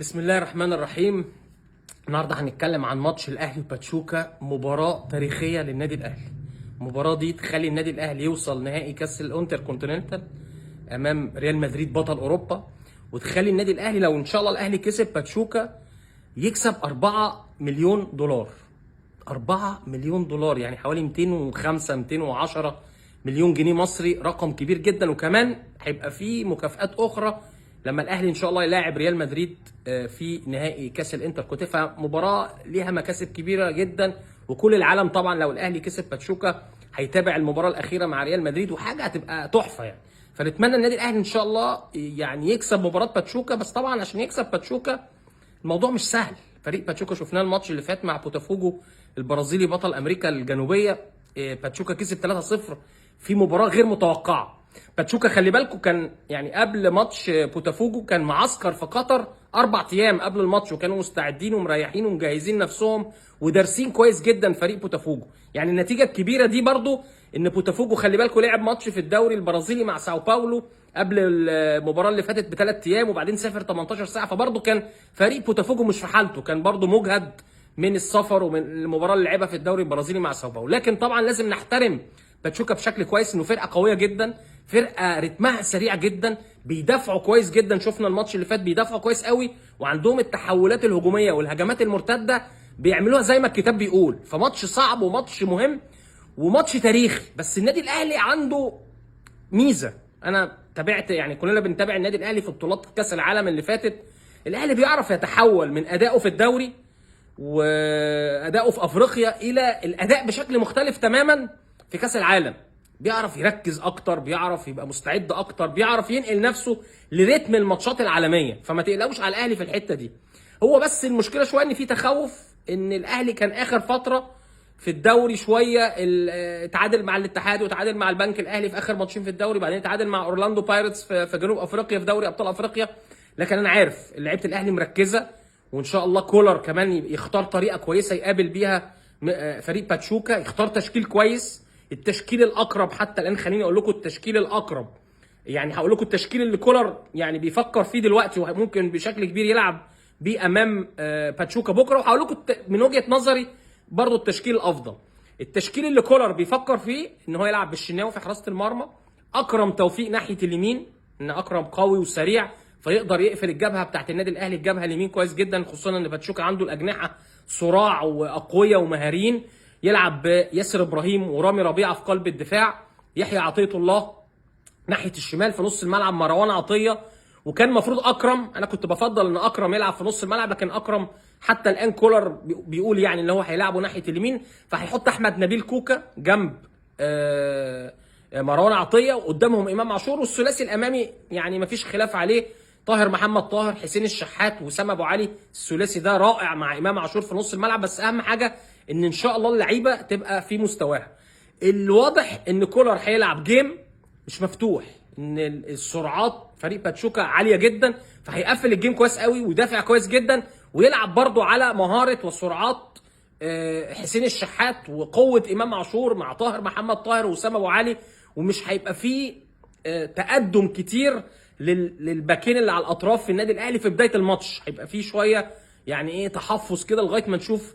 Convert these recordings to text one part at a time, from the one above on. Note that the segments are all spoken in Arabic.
بسم الله الرحمن الرحيم. النهارده هنتكلم عن ماتش الاهلي وباتشوكا، مباراه تاريخيه للنادي الاهلي. المباراه دي تخلي النادي الاهلي يوصل نهائي كاس الانتر كونتيننتال امام ريال مدريد بطل اوروبا، وتخلي النادي الاهلي لو ان شاء الله الاهلي كسب باتشوكا يكسب 4 مليون دولار. 4 مليون دولار يعني حوالي 205 210 مليون جنيه مصري، رقم كبير جدا. وكمان هيبقى فيه مكافآت اخرى لما الاهلي ان شاء الله يلاعب ريال مدريد في نهائي كاس الانتر كونتيننتال. فمباراه ليها مكاسب كبيره جدا، وكل العالم طبعا لو الاهلي كسب باتشوكا هيتابع المباراه الاخيره مع ريال مدريد، وحاجه هتبقى تحفه يعني. فنتمنى النادي الاهلي ان شاء الله يعني يكسب مباراه باتشوكا، بس طبعا عشان يكسب باتشوكا الموضوع مش سهل. فريق باتشوكا شفناه الماتش اللي فات مع بوتافوجو البرازيلي بطل امريكا الجنوبيه، باتشوكا كسب 3-0 في مباراه غير متوقعه. باتشوكا خلي بالكم كان يعني قبل ماتش بوتافوجو كان معسكر في قطر 4 ايام قبل الماتش، وكانوا مستعدين ومريحين ومجهزين نفسهم ودارسين كويس جدا فريق بوتافوجو. يعني النتيجه الكبيره دي برضو ان بوتافوجو خلي بالكم لعب ماتش في الدوري البرازيلي مع ساو باولو قبل المباراه اللي فاتت ب3 ايام، وبعدين سافر 18 ساعه. فبرضه كان فريق بوتافوجو مش في حالته، كان برضه مجهد من السفر ومن المباراه اللي لعبها في الدوري البرازيلي مع ساو باولو. لكن طبعا لازم نحترم باتشوكا بشكل كويس، انه فرقه قويه جدا، فرقه رتمها سريع جدا، بيدافعوا كويس جدا. شفنا الماتش اللي فات بيدافعوا كويس قوي، وعندهم التحولات الهجوميه والهجمات المرتده بيعملوها زي ما الكتاب بيقول. فماتش صعب وماتش مهم وماتش تاريخي. بس النادي الاهلي عنده ميزه، انا تابعت يعني كلنا بنتابع النادي الاهلي في بطولات كاس العالم اللي فاتت. الاهلي بيعرف يتحول من ادائه في الدوري وادائه في افريقيا الى الاداء بشكل مختلف تماما في كاس العالم. بيعرف يركز اكتر، بيعرف يبقى مستعد اكتر، بيعرف ينقل نفسه لريتم الماتشات العالميه. فما تقلقوش على الاهلي في الحته دي. هو بس المشكله شويه ان في تخوف ان الاهلي كان اخر فتره في الدوري شويه اتعادل مع الاتحاد وتعادل مع البنك الاهلي في اخر ماتشين في الدوري، بعدين اتعادل مع اورلاندو بايرتس في جنوب افريقيا في دوري ابطال افريقيا. لكن انا عارف لعيبه الاهلي مركزه، وان شاء الله كولر كمان يختار طريقه كويسه يقابل بيها فريق باتشوكا، يختار تشكيل كويس، التشكيل الاقرب حتى الان. خليني اقول لكم التشكيل الاقرب، يعني هقول لكم التشكيل اللي كولر يعني بيفكر فيه دلوقتي وممكن بشكل كبير يلعب بيه امام باتشوكا بكره. وهقول لكم من وجهه نظري برضو التشكيل الافضل. التشكيل اللي كولر بيفكر فيه ان هو يلعب بالشناوي في حراسه المرمى، اكرم توفيق ناحيه اليمين، ان اكرم قوي وسريع فيقدر يقفل الجبهه بتاعت النادي الاهلي، الجبهه اليمين كويس جدا، خصوصا ان باتشوكا عنده الاجنحه صراع واقوياء ومهاريين. يلعب بياسر ابراهيم ورامي ربيعه في قلب الدفاع، يحيى عطيه الله ناحيه الشمال، في نص الملعب مروان عطيه. وكان المفروض اكرم، انا كنت بفضل ان اكرم يلعب في نص الملعب، لكن اكرم حتى الان كولر بيقول يعني ان هو هيلعبه ناحيه اليمين، فهيحط احمد نبيل كوكا جنب مروان عطيه، وقدامهم امام عاشور. والثلاثي الامامي يعني مفيش خلاف عليه، طاهر محمد طاهر، حسين الشحات، وسام ابو علي. الثلاثي ده رائع مع امام عاشور في نص الملعب. بس اهم حاجه ان شاء الله اللعيبه تبقى في مستواها. الواضح ان كولر هيلعب جيم مش مفتوح، ان السرعات فريق باتشوكا عاليه جدا، فهيقفل الجيم كويس قوي ويدافع كويس جدا، ويلعب برضو على مهاره وسرعات حسين الشحات وقوه امام عاشور مع طاهر محمد طاهر وسام ابو علي. ومش هيبقى فيه تقدم كتير للباكين اللي على الاطراف في النادي الاهلي في بدايه الماتش. هيبقى فيه شويه يعني ايه تحفظ كده لغايه ما نشوف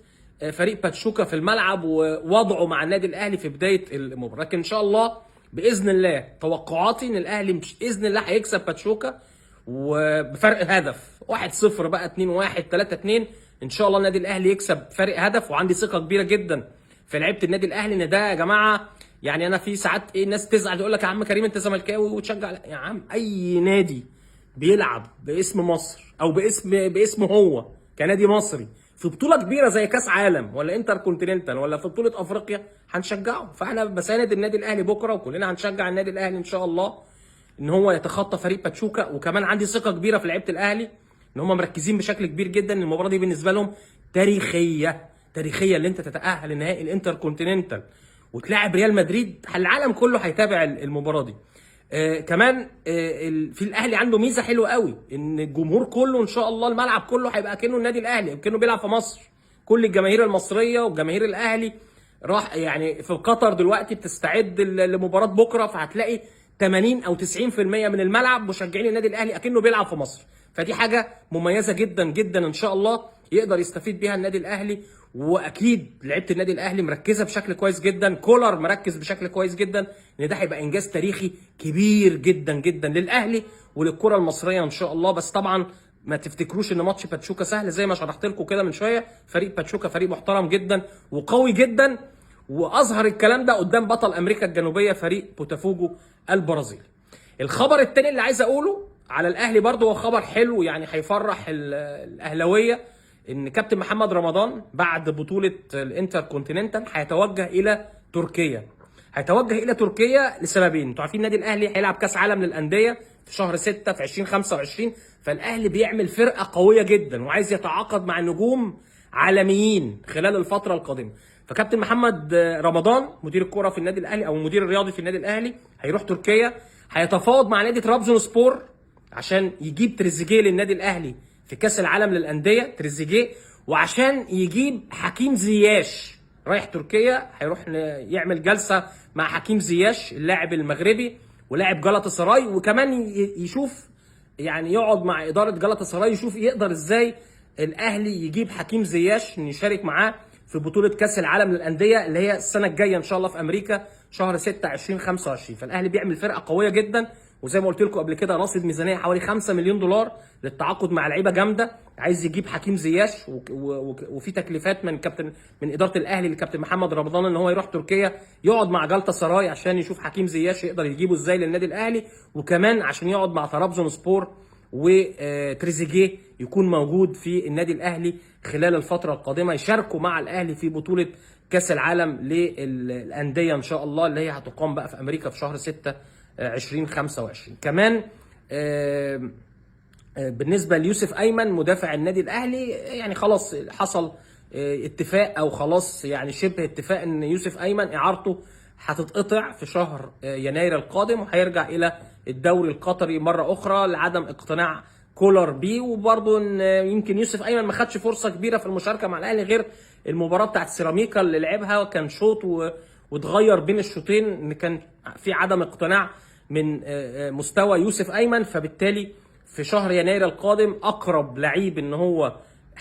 فريق باتشوكا في الملعب ووضعه مع النادي الاهلي في بدايه المباراه. لكن ان شاء الله باذن الله توقعاتي ان الاهلي باذن الله هيكسب باتشوكا وبفرق هدف 1-0 بقى 2-1 3-2. ان شاء الله النادي الاهلي يكسب فرق هدف، وعندي ثقه كبيره جدا في لعيبه النادي الاهلي ان ده يا جماعه. يعني انا في ساعات ايه الناس تزعل تقول لك يا عم كريم انت زملكاوي وتشجع. يا عم اي نادي بيلعب باسم مصر او باسمه هو كنادي مصري في بطوله كبيره زي كاس عالم ولا انتر كونتيننتال ولا في بطوله افريقيا هنشجعه. فاحنا بساند النادي الاهلي بكره، وكلنا هنشجع النادي الاهلي ان شاء الله ان هو يتخطى فريق باتشوكا. وكمان عندي ثقه كبيره في لعيبه الاهلي ان هم مركزين بشكل كبير جدا. المباراه دي بالنسبه لهم تاريخيه، تاريخيه اللي انت تتاهل لنهائي الانتر كونتيننتال وتلاعب ريال مدريد. العالم كله هيتابع المباراه دي. كمان في الاهلي عنده ميزه حلوه قوي، ان الجمهور كله ان شاء الله الملعب كله هيبقى كأنه النادي الاهلي، كأنه بيلعب في مصر. كل الجماهير المصريه وجماهير الاهلي راح يعني في قطر دلوقتي بتستعد لمباراه بكره، فهتلاقي 80 او 90% من الملعب مشجعين النادي الاهلي اكنه بيلعب في مصر. فدي حاجه مميزه جدا جدا ان شاء الله يقدر يستفيد بيها النادي الاهلي. واكيد لعيبه النادي الاهلي مركزه بشكل كويس جدا، كولر مركز بشكل كويس جدا، ان ده هيبقى انجاز تاريخي كبير جدا جدا للاهلي وللكره المصريه ان شاء الله. بس طبعا ما تفتكروش ان ماتش باتشوكا سهل، زي ما شرحت لكم كده من شويه. فريق باتشوكا فريق محترم جدا وقوي جدا، واظهر الكلام ده قدام بطل امريكا الجنوبيه فريق بوتافوجو البرازيلي. الخبر الثاني اللي عايز اقوله على الاهلي برضه هو خبر حلو، يعني هيفرح الاهلاويه، ان كابتن محمد رمضان بعد بطوله الانتر كونتيننتال هيتوجه الى تركيا. هيتوجه الى تركيا لسببين. انتوا عارفين النادي الاهلي هيلعب كاس عالم للانديه في شهر 6 في 2025، فالاهلي بيعمل فرقه قويه جدا وعايز يتعاقد مع نجوم عالميين خلال الفتره القادمه. فكابتن محمد رمضان مدير الكره في النادي الاهلي او المدير الرياضي في النادي الاهلي هيروح تركيا، هيتفاوض مع نادي طرابزونسبور عشان يجيب تريزيجيه للنادي الاهلي في كاس العالم للانديه، تريزيجيه، وعشان يجيب حكيم زياش رايح تركيا، هيروح يعمل جلسه مع حكيم زياش اللاعب المغربي ولاعب جلطة سراي، وكمان يشوف يعني يقعد مع اداره جلطة سراي يشوف يقدر ازاي الاهلي يجيب حكيم زياش يشارك معاه في بطوله كاس العالم للانديه اللي هي السنه الجايه ان شاء الله في امريكا شهر 6 2025. فالاهلي بيعمل فرقه قويه جدا، وزي ما قلت لكم قبل كده راصد ميزانيه حوالي 5 مليون دولار للتعاقد مع لعيبه جامده. عايز يجيب حكيم زياش وفي تكليفات من اداره الاهلي للكابتن محمد رمضان ان هو يروح تركيا يقعد مع جلطة سراي عشان يشوف حكيم زياش يقدر يجيبه ازاي للنادي الاهلي، وكمان عشان يقعد مع طرابزونسبور وتريزيجيه يكون موجود في النادي الاهلي خلال الفتره القادمه، يشاركوا مع الاهلي في بطوله كاس العالم للانديه ان شاء الله اللي هي هتقام بقى في امريكا في شهر 6 2025. كمان بالنسبه ليوسف ايمن مدافع النادي الاهلي، يعني خلاص حصل اتفاق او خلاص يعني شبه اتفاق ان يوسف ايمن اعارته هتتقطع في شهر يناير القادم، وهيرجع الى الدوري القطري مره اخرى لعدم اقتناع كولر بيه. وبرضه ان يمكن يوسف ايمن ما خدش فرصه كبيره في المشاركه مع الاهلي غير المباراه بتاعت سيراميكا اللي لعبها، كان شوط واتغير بين الشوطين ان كان في عدم اقتناع من مستوى يوسف ايمن. فبالتالي في شهر يناير القادم اقرب لعيب ان هو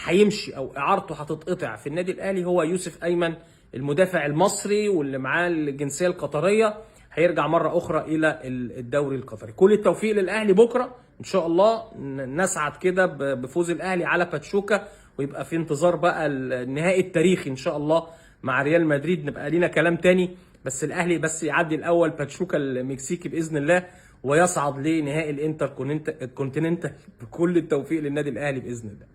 هيمشي او اعارته هتتقطع في النادي الاهلي هو يوسف ايمن المدافع المصري واللي معاه الجنسيه القطريه، هيرجع مره اخرى الى الدوري القطري. كل التوفيق للاهلي بكره ان شاء الله، نسعد كده بفوز الاهلي على باتشوكا، ويبقى في انتظار بقى النهائي التاريخي ان شاء الله مع ريال مدريد، نبقى لينا كلام تاني. بس الاهلي بس يعدي الاول باتشوكا المكسيكي باذن الله ويصعد لنهائي الانتر كونتيننتال. بكل التوفيق للنادي الاهلي باذن الله.